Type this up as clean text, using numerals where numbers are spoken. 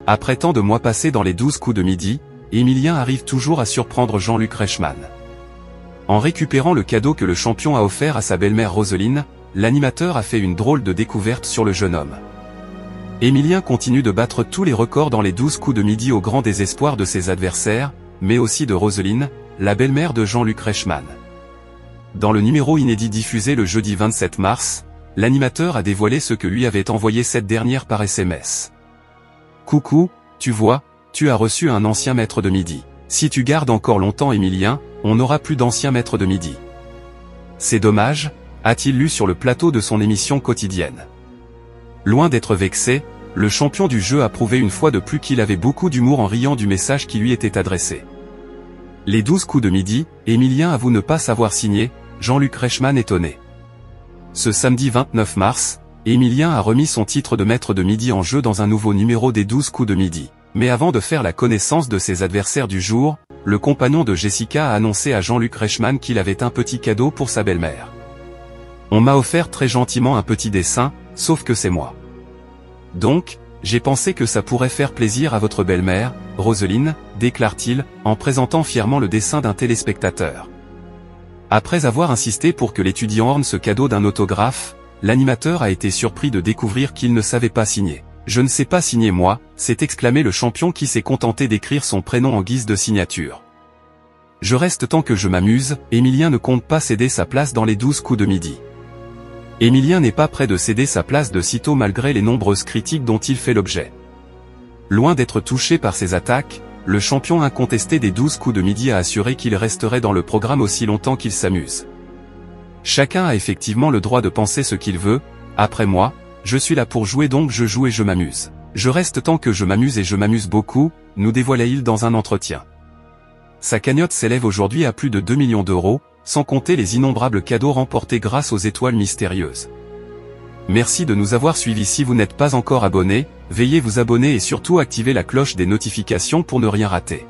Après tant de mois passés dans les 12 coups de midi, Emilien arrive toujours à surprendre Jean-Luc Reichmann. En récupérant le cadeau que le champion a offert à sa belle-mère Roselyne, l'animateur a fait une drôle de découverte sur le jeune homme. Emilien continue de battre tous les records dans les 12 coups de midi au grand désespoir de ses adversaires, mais aussi de Roselyne, la belle-mère de Jean-Luc Reichmann. Dans le numéro inédit diffusé le jeudi 27 mars, l'animateur a dévoilé ce que lui avait envoyé cette dernière par SMS. « Coucou, tu vois, tu as reçu un ancien maître de midi. Si tu gardes encore longtemps Emilien, on n'aura plus d'ancien maître de midi. C'est dommage », a-t-il lu sur le plateau de son émission quotidienne. Loin d'être vexé, le champion du jeu a prouvé une fois de plus qu'il avait beaucoup d'humour en riant du message qui lui était adressé. Les 12 coups de midi, Emilien avoue ne pas savoir signer, Jean-Luc Reichmann étonné. Ce samedi 29 mars, Emilien a remis son titre de maître de midi en jeu dans un nouveau numéro des 12 coups de midi. Mais avant de faire la connaissance de ses adversaires du jour, le compagnon de Jessica a annoncé à Jean-Luc Reichmann qu'il avait un petit cadeau pour sa belle-mère. « On m'a offert très gentiment un petit dessin, sauf que c'est moi. Donc, j'ai pensé que ça pourrait faire plaisir à votre belle-mère, Roselyne, déclare-t-il, en présentant fièrement le dessin d'un téléspectateur. Après avoir insisté pour que l'étudiant orne ce cadeau d'un autographe, l'animateur a été surpris de découvrir qu'il ne savait pas signer. « Je ne sais pas signer moi », s'est exclamé le champion qui s'est contenté d'écrire son prénom en guise de signature. « Je reste tant que je m'amuse », Emilien ne compte pas céder sa place dans les 12 coups de midi. Emilien n'est pas prêt de céder sa place de sitôt malgré les nombreuses critiques dont il fait l'objet. Loin d'être touché par ces attaques, le champion incontesté des 12 coups de midi a assuré qu'il resterait dans le programme aussi longtemps qu'il s'amuse. Chacun a effectivement le droit de penser ce qu'il veut, après moi, je suis là pour jouer donc je joue et je m'amuse. Je reste tant que je m'amuse et je m'amuse beaucoup, nous dévoilait-il dans un entretien. Sa cagnotte s'élève aujourd'hui à plus de 2 millions d'euros, sans compter les innombrables cadeaux remportés grâce aux étoiles mystérieuses. Merci de nous avoir suivis. Si vous n'êtes pas encore abonné, veuillez vous abonner et surtout activer la cloche des notifications pour ne rien rater.